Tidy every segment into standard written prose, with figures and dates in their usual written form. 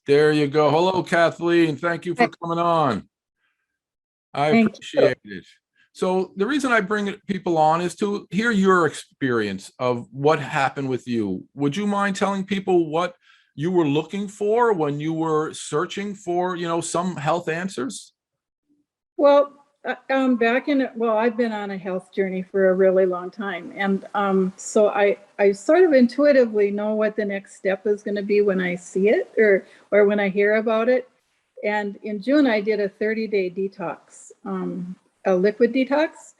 There you go. Hello, Kathleen. Thank you for coming on. I Thank you. appreciate it. So the reason I bring people on is to hear your experience of what happened with you. Would you mind telling people what you were looking for when you were searching for, some health answers? Well, I've been on a health journey for a really long time. And so I sort of intuitively know what the next step is going to be when I see it or when I hear about it. And in June, I did a 30-day detox, a liquid detox.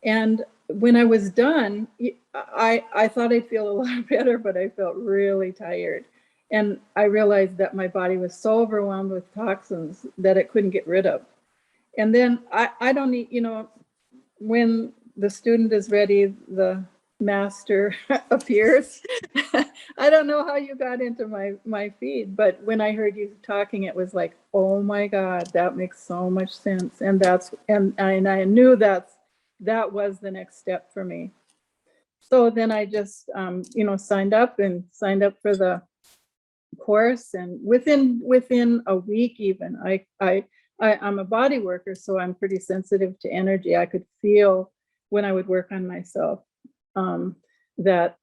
And when I was done, I thought I'd feel a lot better, but I felt really tired. And I realized that my body was so overwhelmed with toxins that it couldn't get rid of. And then I don't need, when the student is ready, the master appears. I don't know how you got into my feed, but when I heard you talking, it was like, oh my God, that makes so much sense. And I knew that was the next step for me. So then I just, signed up for the course, and within a week even, I'm a body worker, so I'm pretty sensitive to energy. I could feel when I would work on myself that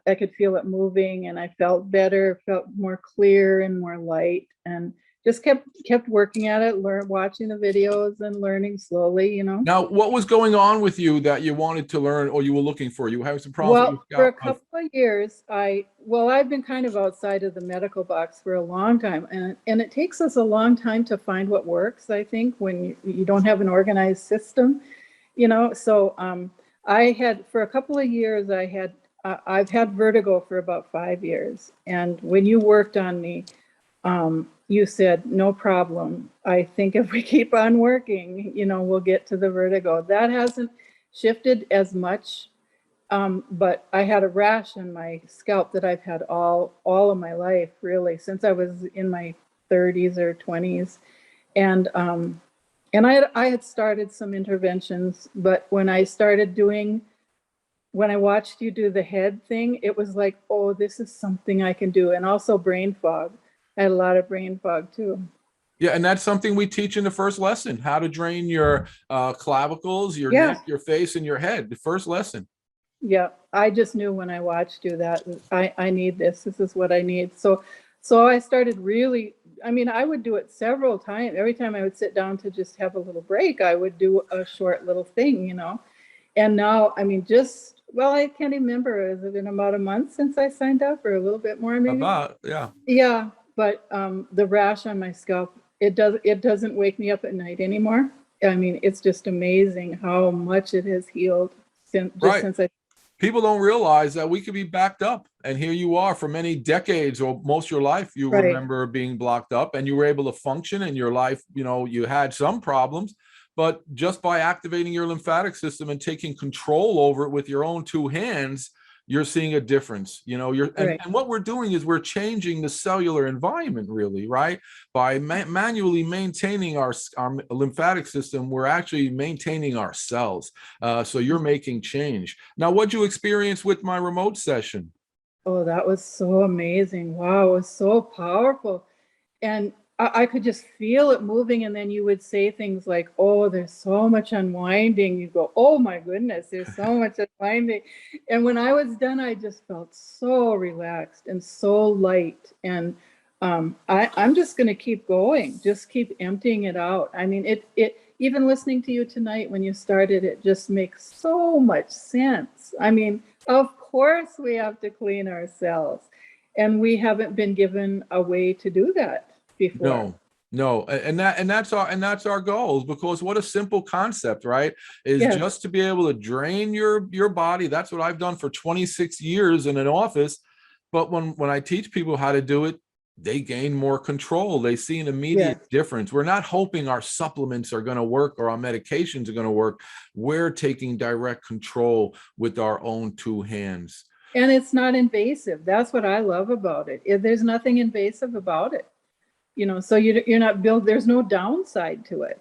I could feel it moving, and I felt better, felt more clear and more light, and just kept working at it, watching the videos and learning slowly, Now, what was going on with you that you wanted to learn or you were looking for? You having some problems with your For a scalp? couple of years, I've been kind of outside of the medical box for a long time, and it takes us a long time to find what works, I think, when you don't have an organized system, So for a couple of years, I've had vertigo for about 5 years, and when you worked on me, you said, no problem. I think if we keep on working, we'll get to the vertigo. That hasn't shifted as much. But I had a rash on my scalp that I've had all of my life, really, since I was in my 30s or 20s. And I had started some interventions, but when I watched you do the head thing, it was like, oh, this is something I can do. And also brain fog. I had a lot of brain fog too. Yeah, and that's something we teach in the first lesson, how to drain your clavicles, your Yeah. neck, your face, and your head. The first lesson. Yeah, I just knew when I watched you that I need this. This is what I need. So I started really, I would do it several times. Every time I would sit down to just have a little break, I would do a short little thing, And now, I can't even remember. Has it been about a month since I signed up, or a little bit more maybe? Yeah. Yeah, but the rash on my scalp, it doesn't wake me up at night anymore. It's just amazing how much it has healed since I. People don't realize that we could be backed up, and here you are for many decades or most of your life. You Right. remember being blocked up, and you were able to function in your life. You had some problems, but just by activating your lymphatic system and taking control over it with your own two hands, you're seeing a difference. Right. And what we're doing is we're changing the cellular environment, really, right? By manually maintaining our lymphatic system, we're actually maintaining our cells. So you're making change. Now, what'd you experience with my remote session? Oh, that was so amazing. Wow, it was so powerful. And I could just feel it moving. And then you would say things like, oh, there's so much unwinding. You go, oh my goodness, there's so much unwinding. And when I was done, I just felt so relaxed and so light. And I'm just going to keep going, just keep emptying it out. Even listening to you tonight when you started, it just makes so much sense. Of course we have to clean ourselves, and we haven't been given a way to do that before. No, and that's our goals, because what a simple concept, right? Is Yes. just to be able to drain your body. That's what I've done for 26 years in an office. But when I teach people how to do it, they gain more control. They see an immediate difference. We're not hoping our supplements are going to work or our medications are going to work. We're taking direct control with our own two hands. And it's not invasive. That's what I love about it. There's nothing invasive about it. So you're not there's no downside to it.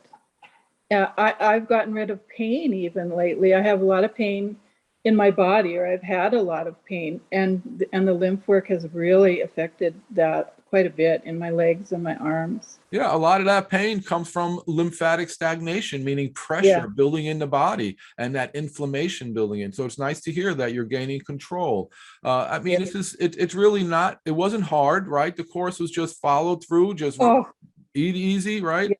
I've gotten rid of pain even lately. I have a lot of pain in my body, or I've had a lot of pain, and the lymph work has really affected that quite a bit in my legs and my arms. Yeah, a lot of that pain comes from lymphatic stagnation, meaning Yeah. pressure building in the body and that inflammation building in. So it's nice to hear that you're gaining control. I mean, Yeah. it's really not, it wasn't hard, right? The course was just followed through, just Oh, eat easy, right? yeah.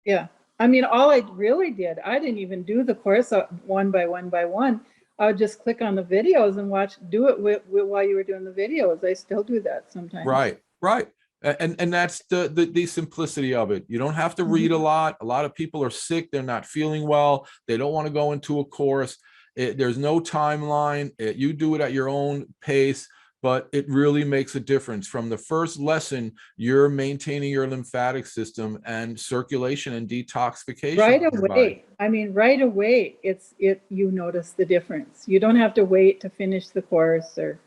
Yeah. I mean, all I really did, I didn't even do the course one by one by one. I would just click on the videos and do it while you were doing the videos. I still do that sometimes. Right, right. And that's the simplicity of it. You don't have to read a lot. A lot of people are sick, they're not feeling well, they don't want to go into a course. There's no timeline. You do it at your own pace, but it really makes a difference. From the first lesson, you're maintaining your lymphatic system and circulation and detoxification Right of your body. away. I mean, right away, you notice the difference. You don't have to wait to finish the course, or,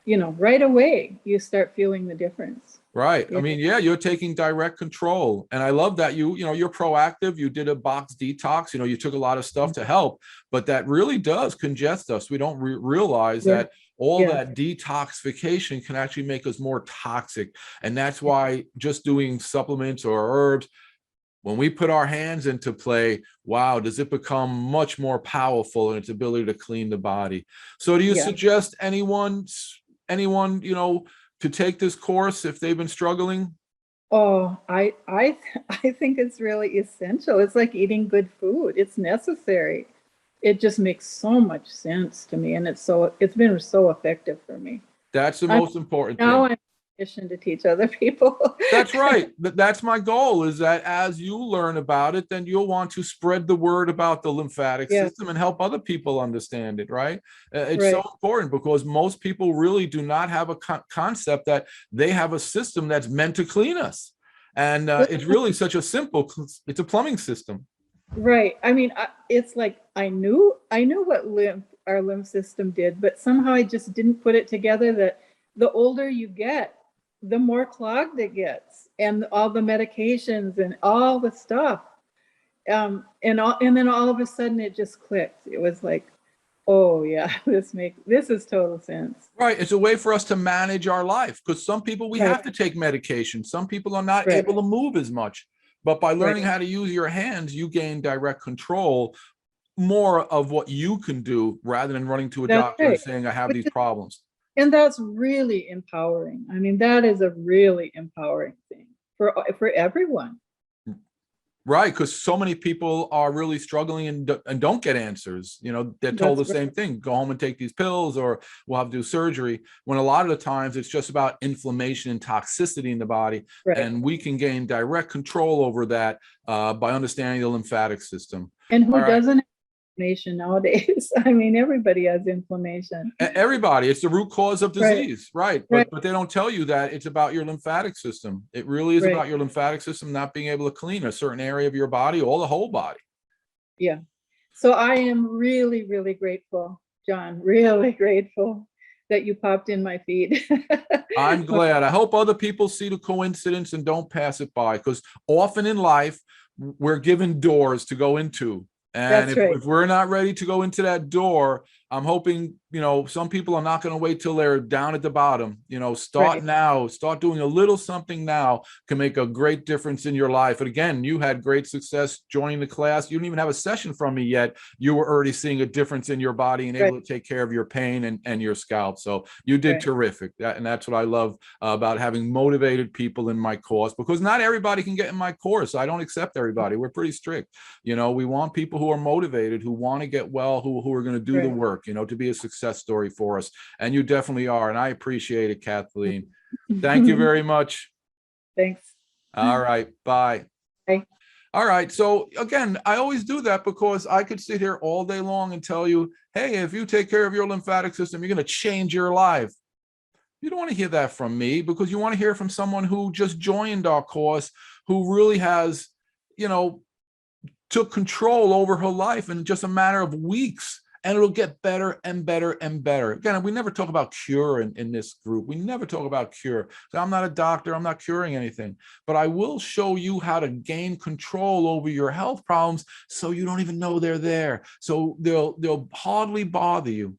right away you start feeling the difference. Right. Yeah. I mean, yeah, you're taking direct control. And I love that you're proactive. You did a box detox, you took a lot of stuff to help, but that really does congest us. We don't realize that all that detoxification can actually make us more toxic. And that's why just doing supplements or herbs, when we put our hands into play, wow, does it become much more powerful in its ability to clean the body. So do you suggest anyone, to take this course if they've been struggling? Oh, I think it's really essential. It's like eating good food. It's necessary. It just makes so much sense to me, and it's been so effective for me. That's the most important thing. Now I'm on a mission to teach other people. That's right. That's my goal, is that as you learn about it, then you'll want to spread the word about the lymphatic system and help other people understand it, right? It's so important, because most people really do not have a concept that they have a system that's meant to clean us. And it's really such a simple, it's a plumbing system. Right. I mean, it's like I knew what our lymph system did, but somehow I just didn't put it together that the older you get, the more clogged it gets, and all the medications and all the stuff. And then all of a sudden it just clicked. It was like, oh yeah, this is total sense. Right. It's a way for us to manage our life, because some people, we have to take medication. Some people are not able to move as much. But by learning how to use your hands, you gain direct control, more of what you can do, rather than running to a doctor and saying, I have these problems. And that's really empowering. I mean, that is a really empowering thing for everyone. Right, because so many people are really struggling and don't get answers. They're told the same thing: go home and take these pills, or we'll have to do surgery. When a lot of the times it's just about inflammation and toxicity in the body, and we can gain direct control over that by understanding the lymphatic system. And who doesn't have inflammation nowadays? I mean, everybody has inflammation. Everybody. It's the root cause of disease, right? But they don't tell you that it's about your lymphatic system. It really is about your lymphatic system not being able to clean a certain area of your body or the whole body. Yeah. So I am really, really grateful, John, really grateful that you popped in my feed. I'm glad. I hope other people see the coincidence and don't pass it by, because often in life, we're given doors to go into. And if we're not ready to go into that door, I'm hoping, some people are not going to wait till they're down at the bottom. Start now, start doing a little something now can make a great difference in your life. And again, you had great success joining the class. You didn't even have a session from me yet. You were already seeing a difference in your body and able to take care of your pain and your scalp. So you did terrific. And that's what I love about having motivated people in my course, because not everybody can get in my course. I don't accept everybody. We're pretty strict. We want people who are motivated, who want to get well, who are going to do the work, to be a success story for us. And you definitely are. And I appreciate it, Kathleen. Thank you very much. Thanks. All right. Bye. Bye. All right. So again, I always do that because I could sit here all day long and tell you, hey, if you take care of your lymphatic system, you're going to change your life. You don't want to hear that from me, because you want to hear from someone who just joined our course, who really has, took control over her life in just a matter of weeks, and it'll get better and better and better. Again, we never talk about cure in this group. We never talk about cure. So I'm not a doctor. I'm not curing anything, but I will show you how to gain control over your health problems so you don't even know they're there. So they'll hardly bother you.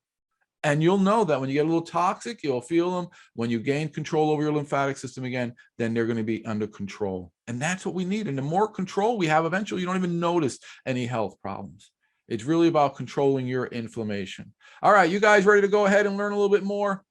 And you'll know that when you get a little toxic, you'll feel them. When you gain control over your lymphatic system again, then they're going to be under control. And that's what we need. And the more control we have, eventually you don't even notice any health problems. It's really about controlling your inflammation. All right, you guys ready to go ahead and learn a little bit more?